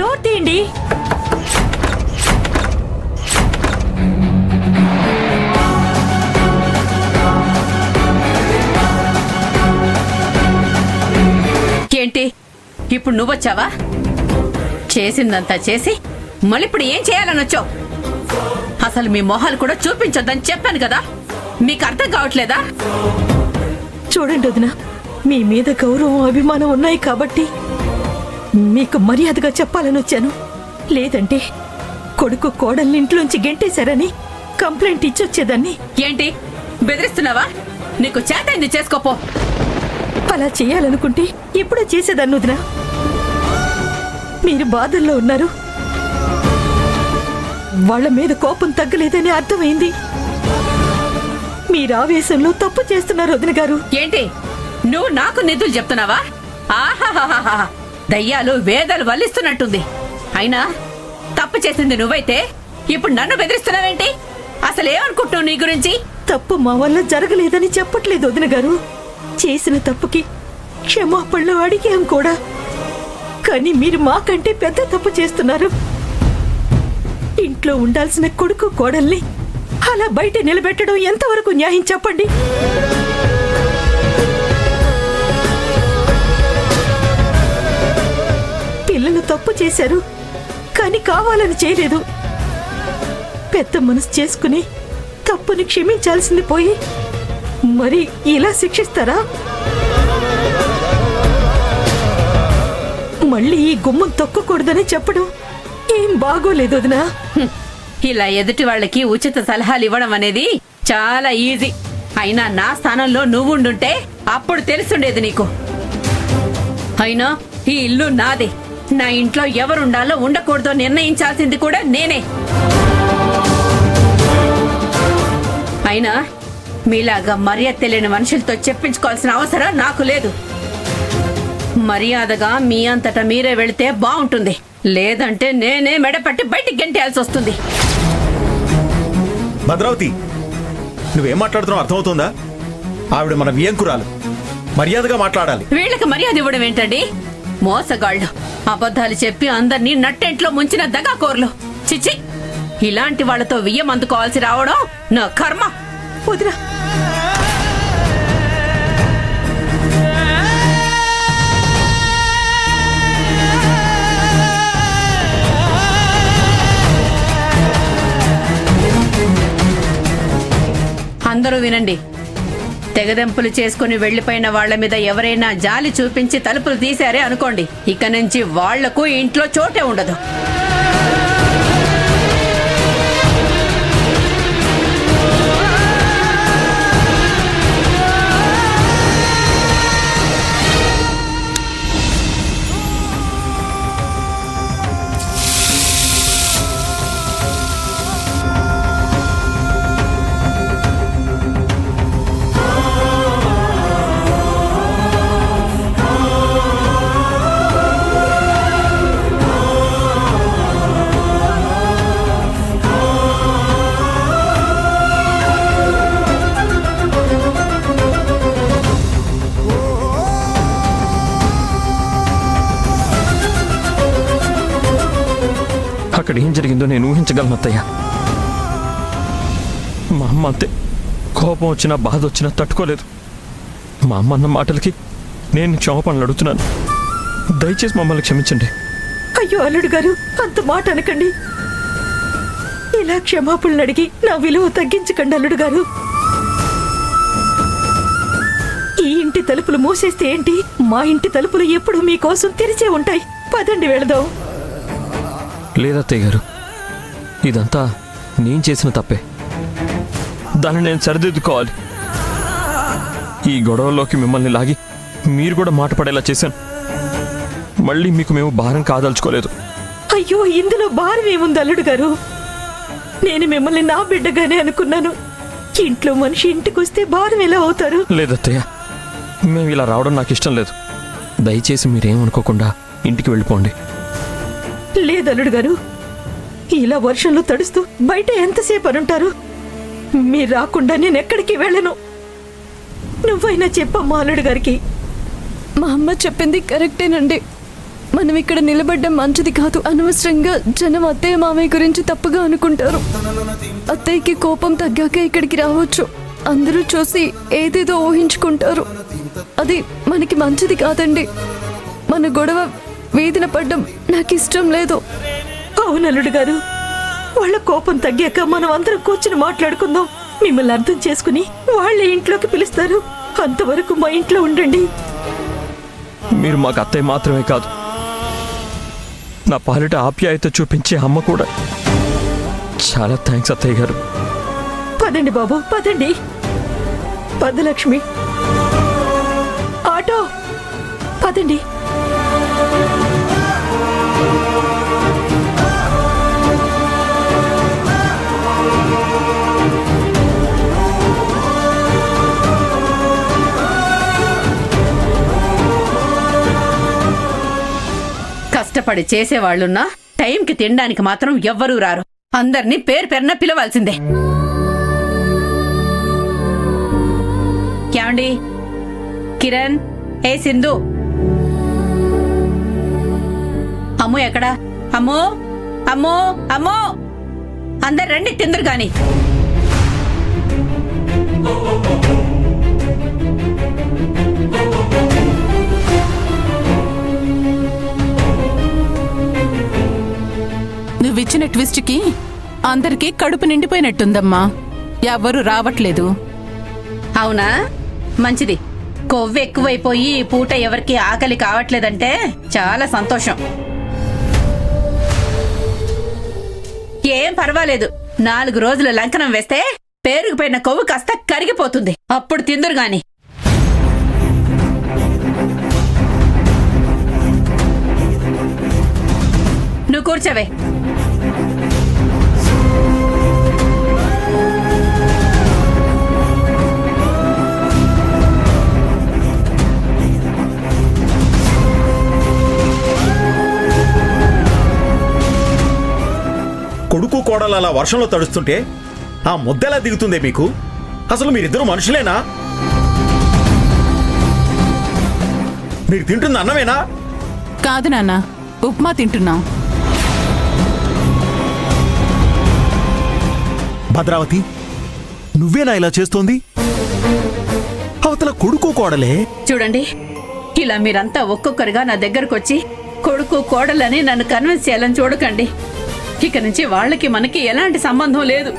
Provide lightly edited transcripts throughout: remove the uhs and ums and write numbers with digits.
Door తీయండి. ఏంటి ఇప్పుడు నువ్వొచ్చావా? చేసిందంతా చేసి మళ్ళీ ఇప్పుడు ఏం చేయాలని వచ్చావు? అసలు మీ మొహాలు కూడా చూపించొద్దని చెప్పాను కదా, మీకు అర్థం కావట్లేదా? చూడండి వదిన, మీ మీద గౌరవం అభిమానం ఉన్నాయి కాబట్టి మీకు మర్యాదగా చెప్పాలని వచ్చాను. లేదంటే కొడుకు కోడల్ని ఇంట్లోంచి గెంటేశారని కంప్లైంట్ ఇచ్చొచ్చేదాన్ని. ఏంటి బెదిరిస్తున్నావా? నీకు చేతైంది చేసుకోపో. అలా చేయాలనుకుంటే ఇప్పుడే చేసేదాన్ని వదిన. మీరు బాధల్లో ఉన్నారు, వాళ్ళ మీద కోపం తగ్గలేదని అర్థమైంది. మీరు ఆవేశంలో తప్పు చేస్తున్నారు వదిన గారు. ఏంటి నువ్వు నాకు నిధులు చెప్తున్నావా? ఆహాహాహా, దయ్యాలు వేదాలు వల్లిస్తున్నట్టుంది. అయినా తప్పు చేసింది నువ్వైతే ఇప్పుడు నన్ను బెదిరిస్తున్నావేంటి? అసలు ఏమనుకుంటున్నావు నీ గురించి? తప్పు మా వల్ల జరగలేదని చెప్పట్లేదు వదిన గారు. చేసిన తప్పుకి క్షమాపణలు అడిగాం కూడా. కానీ మీరు మాకంటే పెద్ద తప్పు చేస్తున్నారు. ఇంట్లో ఉండాల్సిన కొడుకు కోడల్ని అలా బయట నిలబెట్టడం ఎంతవరకు న్యాయం చెప్పండి? పిల్లలు తప్పు చేశారు, కానీ కావాలని చేయలేదు. పెద్ద మనసు చేసుకుని తప్పుని క్షమించాల్సింది పోయి మరి ఇలా శిక్షిస్తారా? మళ్ళీ ఈ గుమ్మం తొక్కకూడదని చెప్పడం ఏం బాగోలేదు వదినా. ఇలా ఎదుటి వాళ్ళకి ఉచిత సలహాలు ఇవ్వడం అనేది చాలా ఈజీ. అయినా నా స్థానంలో నువ్వుండుంటే అప్పుడు తెలుసుండేది నీకు. అయినా ఈ ఇల్లు నాదే. నా ఇంట్లో ఎవరుండాలో ఉండకూడదో నిర్ణయించాల్సింది కూడా నేనే. అయినా మీలాగా మర్యాద తెలియని మనుషులతో చెప్పించుకోవాల్సిన అవసరం నాకు లేదు. మర్యాదగా మీ అంతటా మీరే వెళితే బాగుంటుంది. లేదంటే నేనే మెడపట్టి బయటికి గెంటేయాల్సి వస్తుంది. భద్రావతి, నువ్వేం మాట్లాడుతున్నావు అర్థమవుతుందా? ఆవిడ మన వియంకురాలు, మర్యాదగా మాట్లాడాలి. వీళ్ళకి మర్యాద ఇవ్వడం ఏంటండి? మోసగాళ్ళు, అబద్ధాలు చెప్పి అందరినీ నట్టెంట్లో ముంచిన దగాకోర్లు. చిచ్చి, ఇలాంటి వాళ్లతో వియ్యం అందుకోవాల్సి రావడం నా కర్మ. వదినా, అందరూ వినండి. తెగదెంపులు చేసుకుని వెళ్లిపోయిన వాళ్ల మీద ఎవరైనా జాలి చూపించి తలుపులు తీశారే అనుకోండి, ఇక నుంచి వాళ్లకు ఇంట్లో చోటే ఉండదు. అక్కడ ఏం జరిగిందో నేను ఊహించగలను అత్తయ్య. మా అమ్మ అంతే, కోపం వచ్చినా బాధ వచ్చినా తట్టుకోలేదు. మా అమ్మ అన్న మాటలకి నేను క్షమాపణలు అడుగుతున్నాను. దయచేసి మమ్మల్ని క్షమించండి. అయ్యో అల్లుడు గారు, అంత మాట అనకండి. ఇలా క్షమాపణలు అడిగి నా విలువ తగ్గించకండి అల్లుడు గారు. ఈ ఇంటి తలుపులు మూసేస్తే ఏంటి? మా ఇంటి తలుపులు ఎప్పుడు మీకోసం తెరిచే ఉంటాయి. పదండి వెళదాం. లేదత్తయ్య గారు, ఇదంతా నేను చేసిన తప్పే. దాన్ని నేను సరిదిద్దుకోవాలి. ఈ గొడవల్లోకి మిమ్మల్ని లాగి మీరు కూడా మాట పడేలా చేశాను. మళ్ళీ మీకు మేము భారం కాదలుచుకోలేదు. అయ్యో, ఇందులో భారం ఏముంది అల్లుడు గారు? నేను మిమ్మల్ని నా బిడ్డగానే అనుకున్నాను. ఇంట్లో మనిషి ఇంటికొస్తే భారం ఎలా అవుతారు? లేదత్తయ్య, మేము ఇలా రావడం నాకు ఇష్టం లేదు. దయచేసి మీరేమనుకోకుండా ఇంటికి వెళ్ళిపోండి. లేదల్లుడు గారు, ఇలా వర్షంలో తడుస్తూ బయట ఎంతసేపు అనుంటారు? మీరు రాకుండా నేను ఎక్కడికి వెళ్ళను. నువ్వైనా చెప్పమ్మా అల్లుడు గారికి. మా అమ్మ చెప్పింది కరెక్టేనండి. మనం ఇక్కడ నిలబడ్డం మంచిది కాదు. అనవసరంగా జనం అత్తయ్య మామయ్య గురించి తప్పుగా అనుకుంటారు. అత్తయ్యకి కోపం తగ్గాక ఇక్కడికి రావచ్చు. అందరూ చూసి ఏదేదో ఊహించుకుంటారు. అది మనకి మంచిది కాదండి. మన గొడవ వీధిన పడ్డం నాకు ఇష్టం లేదు. అవునల్లుడు గారు, వాళ్ళ కోపం తగ్గాక మనం అందరం కూర్చుని మాట్లాడుకుందాం. మిమ్మల్ని అర్థం చేసుకుని వాళ్ళ ఇంట్లోకి పిలుస్తారు. అంతవరకు మా ఇంట్లో ఉండండి. మీరు మాకు అత్తయ్య మాత్రమే కాదు, నా పాలిట ఆప్యాయత చూపించే అమ్మ కూడా. చాలా థ్యాంక్స్ అత్తయ్య గారు. పదండి బాబు, పదండి. పదలక్ష్మి, ఆటో, పదండి. కష్టపడి చేసేవాళ్లున్నా టైంకి తినడానికి మాత్రం ఎవ్వరూ రారు. అందర్నీ పేరు పేరున పిలవాల్సిందే. ఏమండి? కిరణ్, ఏ సింధు, అమ్ము ఎక్కడా? అమ్మో అమ్మో అమ్మో, అందరు రండి తిందరు గాని. నువ్విచ్చిన ట్విస్ట్ కి అందరికీ కడుపు నిండిపోయినట్టుందమ్మా. ఎవ్వరూ రావట్లేదు. అవునా? మంచిది. కొవ్వు ఎక్కువైపోయి ఈ పూట ఎవరికి ఆకలి కావట్లేదంటే చాలా సంతోషం. ఏం పర్వాలేదు, 4 రోజులు లంకనం వేస్తే పేరుకుపోయిన కొవ్వు కాస్త కరిగిపోతుంది. అప్పుడు తిందురు గాని. నువ్వు కూర్చోవే. కొడుకు కోడలు అలా వర్షంలో తడుస్తుంటే ఆ ముద్దెలా దిగుతుందే మీకు? అసలు మీరిద్దరు మనుషులేనా? మీరు తింటుంది అన్నమేనా? కాదు నాన్న, ఉప్మా తింటున్నాం. భద్రావతి, నువ్వేనా ఇలా చేస్తోంది? అవతల కొడుకు కోడలే. చూడండి, ఇలా మీరంతా ఒక్కొక్కరుగా నా దగ్గరకొచ్చి కొడుకు కోడలని నన్ను కన్విన్స్ చేయాలని చూడకండి. ఇక నుంచి వాళ్ళకి మనకి ఎలాంటి సంబంధం లేదు.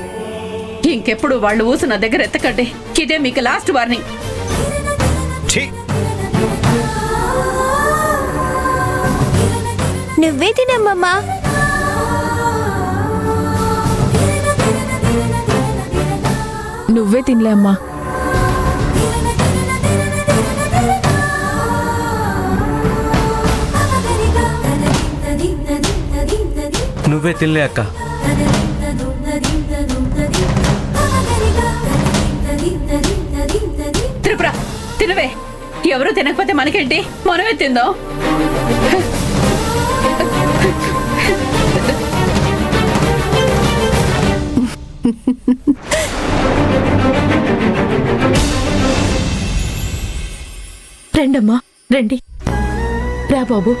ఇంకెప్పుడు వాళ్ళు ఊసు నా దగ్గర ఎత్తకండి. ఇదే మీకు లాస్ట్ వార్నింగ్. ఛీ! నువ్వే తినమ్మమ్మా. నువ్వే తినలే అమ్మా. నువ్వే తినలే అక్క. త్రిపుర, తినవే. ఎవరు తినకపోతే మనకేంటి, మనమే తిందాం. రండమ్మా, రండి. రా బాబు.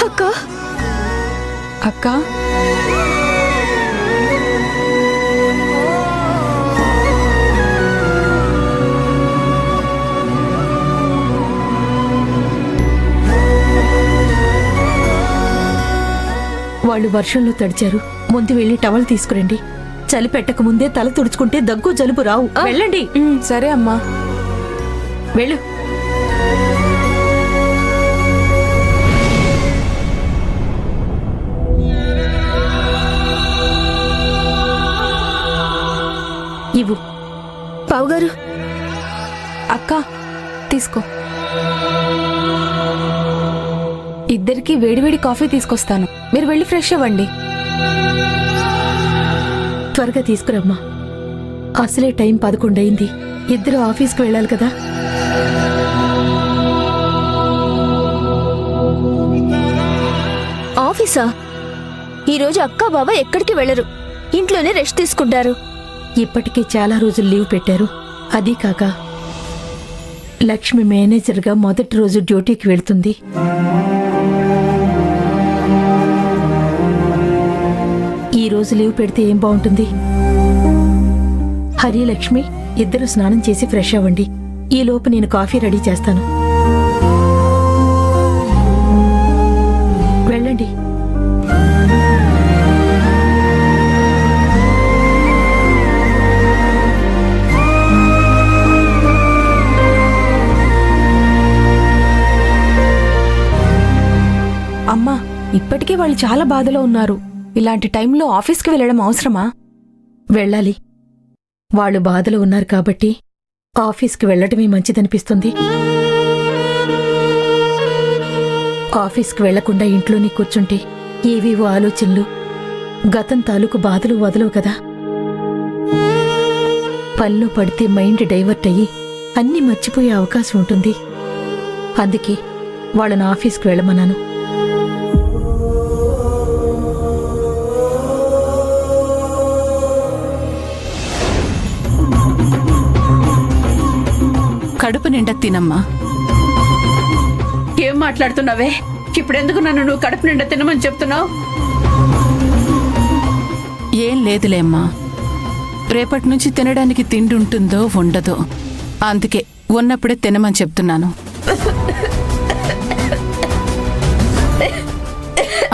అక్క, అక్క, వాళ్ళు వర్షంలో తడిచారు. ముందు వెళ్ళి టవల్ తీసుకురండి. చలి పెట్టక ముందే తల తుడుచుకుంటే దగ్గు జలుబు రావు. వెళ్ళండి. సరే అమ్మా. వెళ్ళు. ఇవ్వు. బావుగారు, అక్క, తీసుకో. ఇద్దరికి వేడివేడి కాఫీ తీసుకొస్తాను. మీరు వెళ్ళి ఫ్రెష్ అవ్వండి. త్వరగా తీసుకురమ్మా. అసలే టైం 11 అయింది. ఇద్దరు ఆఫీస్కి వెళ్ళాలి కదా. ఆఫీసా? ఈరోజు అక్క బావ ఎక్కడికి వెళ్ళరు, ఇంట్లోనే రెస్ట్ తీసుకుంటారు. ఇప్పటికే చాలా రోజులు లీవ్ పెట్టారు. అదీ కాక లక్ష్మి మేనేజర్గా మొదటి రోజు డ్యూటీకి వెళ్తుంది. ఈ రోజు లీవ్ పెడితే ఏం బాగుంటుంది? హరి, లక్ష్మి ఇద్దరు స్నానం చేసి ఫ్రెష్ అవ్వండి. ఈలోపు నేను కాఫీ రెడీ చేస్తాను. వెళ్ళండి. అమ్మా, ఇప్పటికే వాళ్ళు చాలా బాధలో ఉన్నారు. ఇలాంటి టైంలో ఆఫీస్కి వెళ్ళడం అవసరమా? వెళ్ళాలి. వాళ్ళు బాధలో ఉన్నారు కాబట్టి ఆఫీస్కి వెళ్ళటమే మంచిదనిపిస్తుంది. ఆఫీస్కి వెళ్లకుండా ఇంట్లోనే కూర్చుంటే ఏవేవో ఆలోచనలు, గతం తాలూకు బాధలు వదలవు కదా. పనిలో పడితే మైండ్ డైవర్ట్ అయ్యి అన్నీ మర్చిపోయే అవకాశం ఉంటుంది. అందుకే వాళ్ళని ఆఫీస్కి వెళ్ళమన్నాను. కడుపు నిండా తినమ్మా. ఏం మాట్లాడుతున్నావే? ఇప్పుడెందుకు నన్ను నువ్వు కడుపు నిండా తినమని చెప్తున్నావు? ఏం లేదులే అమ్మా. రేపటి నుంచి తినడానికి తిండి ఉంటుందో ఉండదో, అందుకే ఉన్నప్పుడే తినమని చెప్తున్నాను.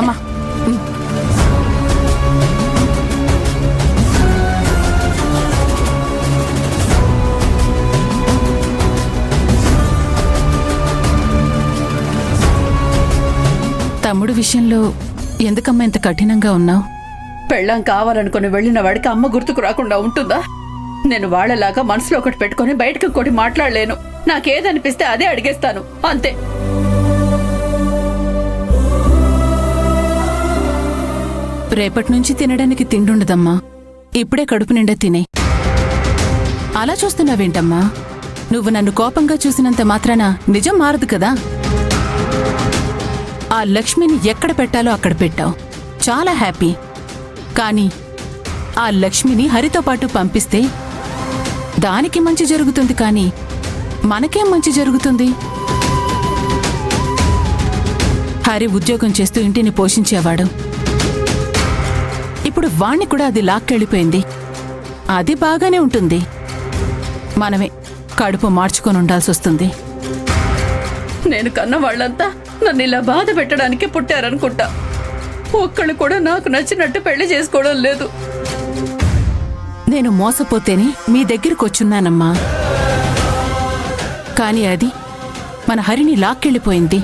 అమ్మా, తమ్ముడు విషయంలో ఎందుకమ్మా ఇంత కఠినంగా ఉన్నావు? పెళ్ళాం కావాలనుకుని వెళ్ళిన వాడికి అమ్మ గుర్తుకు రాకుండా ఉంటుందా? నేను వాళ్ళలాగా మనసులో ఒకటి పెట్టుకుని బయటకు ఇంకోటి మాట్లాడలేను. నాకేదనిపిస్తే అదే అడిగేస్తాను, అంతే. రేపటి నుంచి తినడానికి తిండుండదమ్మా. ఇప్పుడే కడుపు నిండా తినే. అలా చూస్తున్నావేంటమ్మా? నువ్వు నన్ను కోపంగా చూసినంత మాత్రాన నిజం మారదు కదా. ఆ లక్ష్మిని ఎక్కడ పెట్టాలో అక్కడ పెట్టావు, చాలా హ్యాపీ. కానీ ఆ లక్ష్మిని హరితో పాటు పంపిస్తే దానికి మంచి జరుగుతుంది, కానీ మనకేం మంచి జరుగుతుంది? హరి ఉద్యోగం చేస్తూ ఇంటిని పోషించేవాడు. ఇప్పుడు వాణ్ణి కూడా అది లాక్కెళ్ళిపోయింది. అది బాగానే ఉంటుంది, మనమే కడుపు మార్చుకొని ఉండాల్సొస్తుంది. నేను కన్న వాళ్ళంతా నన్ను ఇలా బాధ పెట్టడానికి పుట్టారనుకుంటా. ఒక్కళ్ళు కూడా నాకు నచ్చినట్టు పెళ్లి చేసుకోవడం లేదు. నేను మోసపోతేనే మీ దగ్గరకొచ్చున్నానమ్మా. కాని అది మన హరిని లాక్కెళ్ళిపోయింది.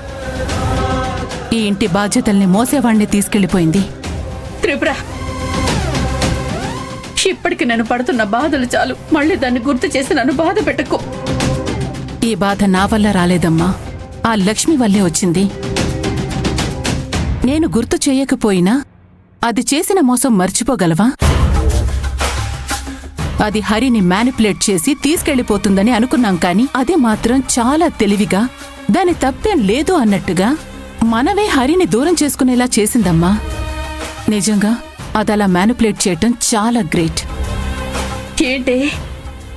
ఈ ఇంటి బాధ్యతల్ని మోసేవాణ్ణి తీసుకెళ్ళిపోయింది. త్రిపుర, ఇప్పటికి నేను పడుతున్న బాధలు చాలు. మళ్ళీ దాన్ని గుర్తు చేసి నన్ను బాధ పెట్టకు. ఈ బాధ నా వల్ల రాలేదమ్మా, ఆ లక్ష్మి వల్లే వచ్చింది. నేను గుర్తు చేయకపోయినా అది చేసిన మోసం మర్చిపోగలవా? అది హరిని మ్యానిపులేట్ చేసి తీసుకెళ్లిపోతుందని అనుకున్నాం, కానీ అది మాత్రం చాలా తెలివిగా దాని తప్పేం లేదు అన్నట్టుగా మనవే హరిని దూరం చేసుకునేలా చేసిందమ్మా. నిజంగా అదలా మ్యానిపులేట్ చేయటం చాలా గ్రేట్. ఏంటి,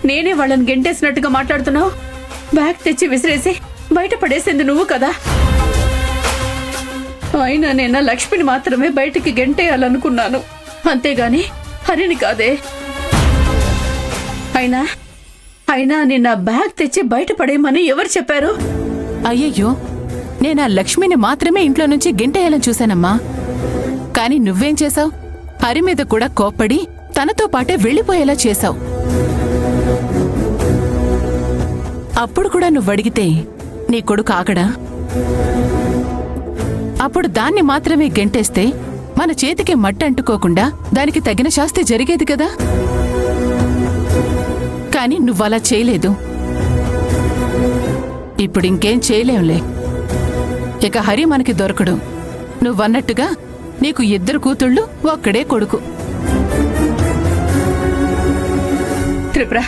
నేనే వాళ్ళని గెంటేసినట్టుగా మాట్లాడుతున్నావు? బ్యాగ్ తెచ్చి విసిరేసి బయట పడేసింది నువ్వు కదా. అయినా నేను లక్ష్మిని మాత్రమే బయటికి గెంటేయాలనుకున్నాను, అంతేగాని హరిని కాదే. అయినా నిన్న బ్యాగ్ తెచ్చి బయట పడేయమని ఎవరు చెప్పారు? అయ్యయ్యో, నేనా లక్ష్మిని మాత్రమే ఇంట్లో నుంచి గెంటేయాలని చూశానమ్మా. కాని నువ్వేం చేశావు? హరి మీద కూడా కోప్పడి తనతో పాటే వెళ్ళిపోయేలా చేశావు. అప్పుడు కూడా నువ్వడిగితే నీ కొడుకు ఆగడా? అప్పుడు దాన్ని మాత్రమే గెంటేస్తే మన చేతికి మట్టి అంటుకోకుండా దానికి తగిన శాస్తి జరిగేది కదా. కాని నువ్వలా చేయలేదు. ఇప్పుడింకేం చేయలేంలే. ఇక హరి మనకి దొరకడు. నువ్వన్నట్టుగా నీకు 2 కూతుళ్ళు, ఒక్కడే కొడుకు. త్రిపుర,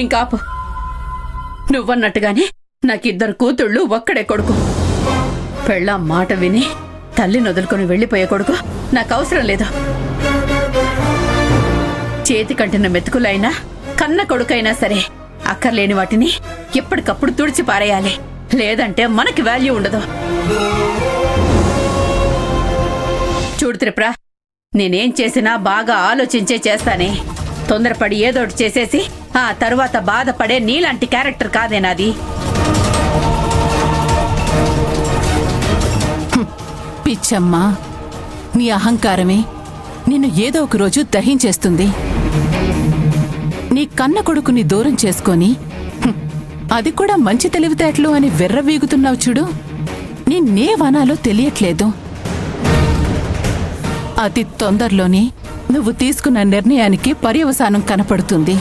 ఇంకాపు. నువ్వన్నట్టుగానే నాకు 2 కూతుళ్ళు, ఒక్కడే కొడుకు. పెళ్ళా మాట విని తల్లిని వదులుకొని వెళ్ళిపోయే కొడుకు నాకు అవసరం లేదు. చేతి కంటిన మెతుకులైనా కన్న కొడుకైనా సరే అక్కర్లేని వాటిని ఎప్పటికప్పుడు తుడిచి పారేయాలి. లేదంటే మనకి వాల్యూ ఉండదు. చూడు త్రిపుర, నేనేం చేసినా బాగా ఆలోచించే చేస్తానే. తొందరపడి ఏదోటి చేసేసి ఆ తరువాత బాధపడే నీలాంటి క్యారెక్టర్ కాదే నాది. పిచ్చమ్మా, నీ అహంకారమే నిన్ను ఏదో ఒక రోజు దహించేస్తుంది. నీ కన్న కొడుకుని దూరం చేసుకొని అది కూడా మంచి తెలివితేటలు అని వెర్రవీగుతున్నావు చూడు. నిన్నేవనాలో తెలియట్లేదు. అతి తొందరలోనే నువ్వు తీసుకున్న నిర్ణయానికి పర్యవసానం కనపడుతుంది.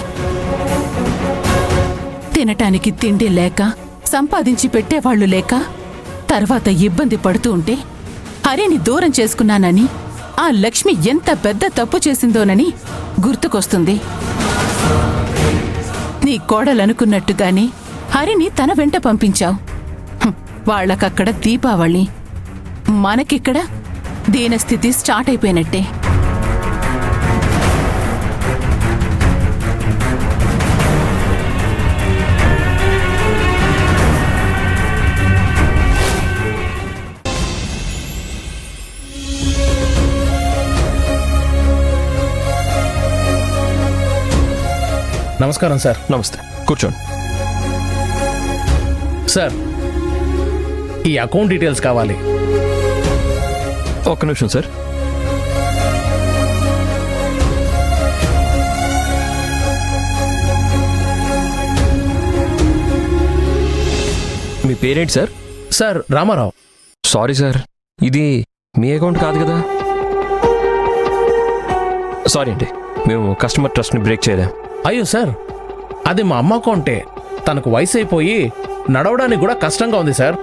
తినటానికి తిండి లేక, సంపాదించి పెట్టేవాళ్లు లేక, తర్వాత ఇబ్బంది పడుతూ ఉంటే హరిని దూరం చేసుకున్నానని ఆ లక్ష్మి ఎంత పెద్ద తప్పు చేసిందోనని గుర్తుకొస్తుంది. నీ కోడలనుకున్నట్టుగానే హరిని తన వెంట పంపించావు. వాళ్ళకక్కడ దీపావళి, మనకిక్కడ దీనస్థితి స్టార్ట్ అయిపోయినట్టే. నమస్కారం సార్. నమస్తే, కూర్చోండి. సార్, ఈ అకౌంట్ డీటెయిల్స్ కావాలి. ఒక్క నిమిషం సార్. మీ పేరేంటి sir? Sir, Ramarao. Sorry sir, ఇది మీ అకౌంట్ కాదు కదా. సారీ అండి, మేము కస్టమర్ ట్రస్ట్ని బ్రేక్ చేయలేం. అయ్యో సార్, అది మా అమ్మ అకౌంటే. తనకు వయసు అయిపోయి నడవడానికి కూడా కష్టంగా ఉంది సార్.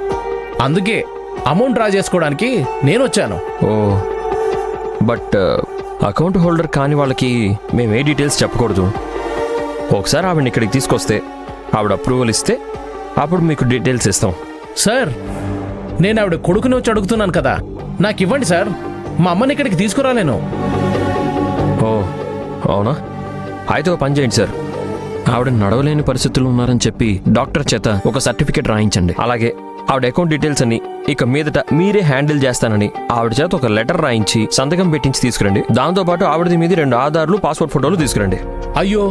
అందుకే అమౌంట్ డ్రా చేసుకోవడానికి నేను వచ్చాను. ఓ, బట్ అకౌంట్ హోల్డర్ కాని వాళ్ళకి మేము ఏ డీటెయిల్స్ చెప్పకూడదు. ఒకసారి ఆవిడని ఇక్కడికి తీసుకొస్తే ఆవిడ అప్రూవల్ ఇస్తే అప్పుడు మీకు డీటెయిల్స్ ఇస్తాం. సార్, నేను ఆవిడ కొడుకుని వచ్చి అడుగుతున్నాను కదా, నాకు ఇవ్వండి సార్. మా అమ్మని ఇక్కడికి తీసుకురాలేను. ఓ అవునా, అయితే ఒక పని చేయండి సార్. ఆవిడ నడవలేని పరిస్థితుల్లో ఉన్నారని చెప్పి డాక్టర్ చేత ఒక సర్టిఫికేట్ రాయించండి. అలాగే ఆవిడ అకౌంట్ డీటెయిల్స్ అన్ని ఇక మీదట మీరే హ్యాండిల్ చేస్తానని ఆవిడ చేత ఒక లెటర్ రాయించి సంతకం పెట్టించి తీసుకురండి. దాంతోపాటు ఆవిడది మీది 2 ఆధార్లు, పాస్పోర్ట్ ఫోటోలు తీసుకురండి. అయ్యో,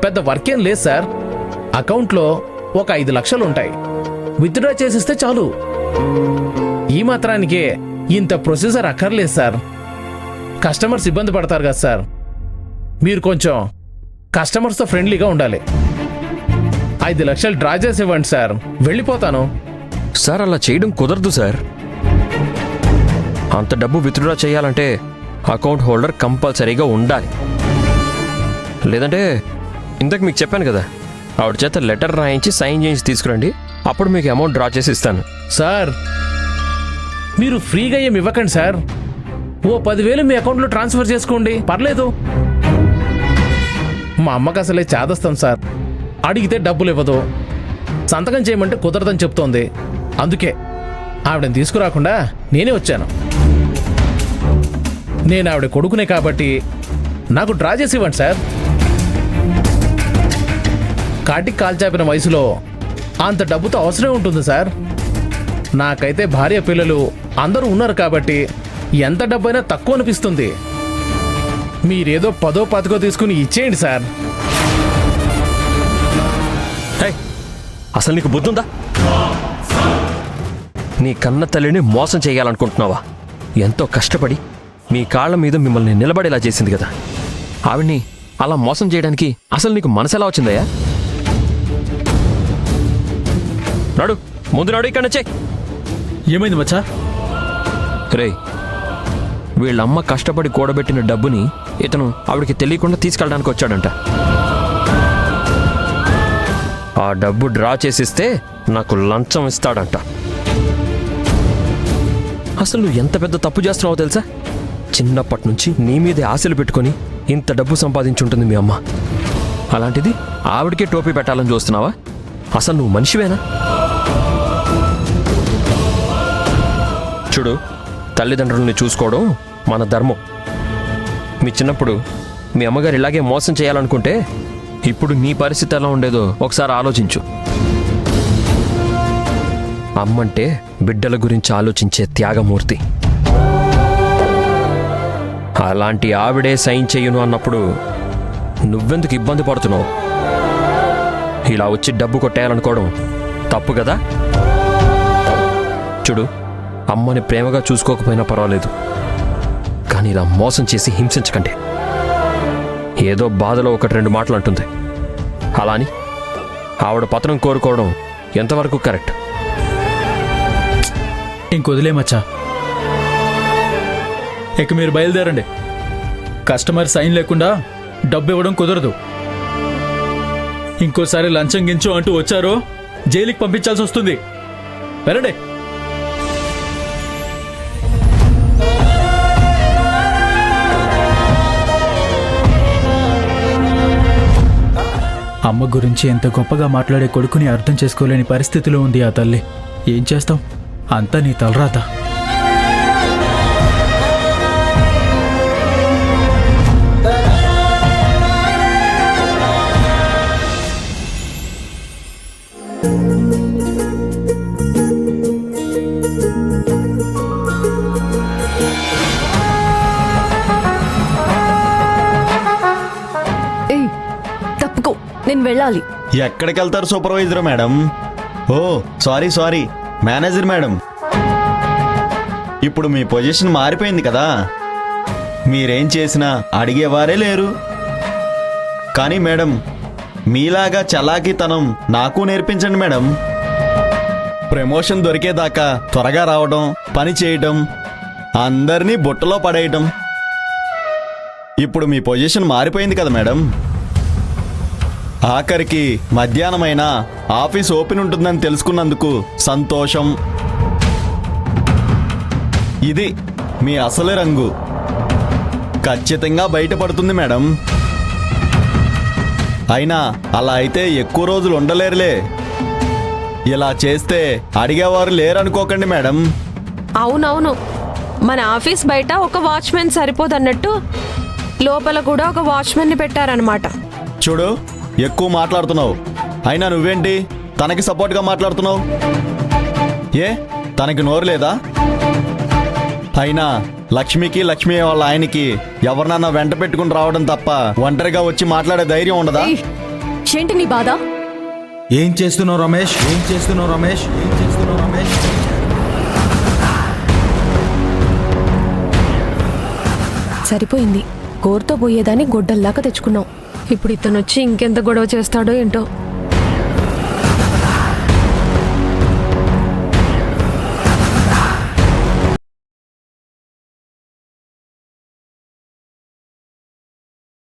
పెద్ద వర్క్ ఏం లేదు సార్. అకౌంట్లో ఒక 5 లక్షలు ఉంటాయి. విత్డ్రా చేసిస్తే చాలు. ఈ మాత్రానికే ఇంత ప్రొసీజర్ అక్కర్లేదు సార్. కస్టమర్స్ ఇబ్బంది పడతారు కదా సార్. మీరు కొంచెం కస్టమర్స్తో ఫ్రెండ్లీగా ఉండాలి. 5 లక్షలు డ్రా చేసి ఇవ్వండి సార్, వెళ్ళిపోతాను. సార్, అలా చేయడం కుదరదు సార్. అంత డబ్బు విత్డ్రా చేయాలంటే అకౌంట్ హోల్డర్ కంపల్సరీగా ఉండాలి. లేదంటే ఇంతకు మీకు చెప్పాను కదా, ఆవిడ చేత లెటర్ రాయించి సైన్ చేయించి తీసుకురండి. అప్పుడు మీకు అమౌంట్ డ్రా చేసి ఇస్తాను. సార్, మీరు ఫ్రీగా ఏమి ఇవ్వకండి సార్. ఓ 10,000 మీ అకౌంట్లో ట్రాన్స్ఫర్ చేసుకోండి, పర్లేదు. మా అమ్మకి అసలే చేదస్తాం సార్. అడిగితే డబ్బులు ఇవ్వదు, సంతకం చేయమంటే కుదరదని చెప్తోంది. అందుకే ఆవిడని తీసుకురాకుండా నేనే వచ్చాను. నేను ఆవిడ కొడుకునే కాబట్టి నాకు డ్రా చేసి ఇవ్వండి సార్. కాటికి కాల్చాపిన వయసులో అంత డబ్బుతో అవసరం ఉంటుంది సార్. నాకైతే భార్య, పిల్లలు అందరూ ఉన్నారు కాబట్టి ఎంత డబ్బైనా తక్కువ అనిపిస్తుంది. మీరేదో 10-15 తీసుకుని ఇచ్చేయండి సార్. అసలు నీకు బుద్ధుందా? నీ కన్న తల్లిని మోసం చేయాలనుకుంటున్నావా? ఎంతో కష్టపడి మీ కాళ్ళ మీద మిమ్మల్ని నిలబడేలా చేసింది కదా. ఆవిడ్ని అలా మోసం చేయడానికి అసలు నీకు మనసు ఎలా వచ్చిందయ్యా? నాడు ముందు నాడు ఇక్కడ నుంచే. ఏమైంది మచ్చా? రేయ్, వీళ్ళమ్మ కష్టపడి కూడబెట్టిన డబ్బుని ఇతను ఆవిడికి తెలియకుండా తీసుకెళ్ళడానికి వచ్చాడంట. ఆ డబ్బు డ్రా చేసిస్తే నాకు లంచం ఇస్తాడంట. అసలు నువ్వు ఎంత పెద్ద తప్పు చేస్తున్నావో తెలుసా? చిన్నప్పటి నుంచి నీ మీదే ఆశలు పెట్టుకొని ఇంత డబ్బు సంపాదించుంటుంది మీ అమ్మ. అలాంటిది ఆవిడికే టోపీ పెట్టాలని చూస్తున్నావా? అసలు నువ్వు మనిషివేనా? చూడు, తల్లిదండ్రుల్ని చూసుకోవడం మన ధర్మం. మీ చిన్నప్పుడు మీ అమ్మగారు ఇలాగే మోసం చేయాలనుకుంటే ఇప్పుడు నీ పరిస్థితి ఎలా ఉండేదో ఒకసారి ఆలోచించు. అమ్మంటే బిడ్డల గురించి ఆలోచించే త్యాగమూర్తి. అలాంటి ఆవిడే సైన్ చెయ్యను అన్నప్పుడు నువ్వెందుకు ఇబ్బంది పడుతున్నావు? ఇలా వచ్చి డబ్బు కొట్టేయాలనుకోవడం తప్పు కదా? చూడు, అమ్మని ప్రేమగా చూసుకోకపోయినా పర్వాలేదు, కానీ ఇలా మోసం చేసి హింసించకండి. ఏదో బాధలో 1-2 మాటలు అంటుంది, అలా అని ఆవిడ పతనం కోరుకోవడం ఎంతవరకు కరెక్ట్? ఇంకొదిలేమచ్చా, ఇక మీరు బయలుదేరండి. కస్టమర్ సైన్ లేకుండా డబ్బు ఇవ్వడం కుదరదు. ఇంకోసారి లంచం గించు అంటూ వచ్చారో జైలుకి పంపించాల్సి వస్తుంది. వెళ్ళండి. అమ్మ గురించి ఎంత గొప్పగా మాట్లాడే కొడుకుని అర్థం చేసుకోలేని పరిస్థితిలో ఉంది ఆ తల్లి. ఏం చేస్తాం, అంతా నీ తలరాత. ఏయ్, తప్పుకో, నేను వెళ్ళాలి. ఎక్కడికి వెళ్తారు సూపర్వైజర్ మేడం? ఓ సారీ మేనేజర్ మేడం. ఇప్పుడు మీ పొజిషన్ మారిపోయింది కదా, మీరేం చేసినా అడిగేవారే లేరు. కానీ మేడం, మీలాగా చలాకీతనం నాకు నేర్పించండి మేడం. ప్రమోషన్ దొరికేదాకా త్వరగా రావడం, పని చేయటం, అందరినీ బుట్టలో పడేయటం. ఇప్పుడు మీ పొజిషన్ మారిపోయింది కదా మేడం. ఆఖరికి మధ్యాహ్నమైనా ఆఫీస్ ఓపెన్ ఉంటుందని తెలుసుకున్నందుకు సంతోషం. ఇది మీ అసలు రంగు ఖచ్చితంగా బయటపడుతుంది మేడం. అయినా అలా అయితే ఎక్కువ రోజులు ఉండలేరులే. ఇలా చేస్తే అడిగేవారు లేరనుకోకండి మేడం. అవునవును, మన ఆఫీస్ బయట ఒక వాచ్మెన్ సరిపోదన్నట్టు లోపల కూడా ఒక వాచ్మెన్ని పెట్టారనమాట. చూడు, ఎక్కువ మాట్లాడుతున్నావు. అయినా నువ్వేంటి తనకి సపోర్ట్గా మాట్లాడుతున్నావు? ఏ తనకి నోరు లేదా? అయినా లక్ష్మికి, లక్ష్మి వాళ్ళ ఆయనకి ఎవరినన్నా వెంట పెట్టుకుని రావడం తప్ప ఒంటరిగా వచ్చి మాట్లాడే ధైర్యం ఉండదా? ఏయ్, ఏంటి నీ బాధ? ఏం చేస్తున్నావు రమేష్? సరిపోయింది, గోరుతో పోయేదాన్ని గొడ్డల్లాగా తెచ్చుకున్నాం. ఇప్పుడు ఇతను వచ్చి ఇంకెంత గొడవ చేస్తాడో ఏంటో.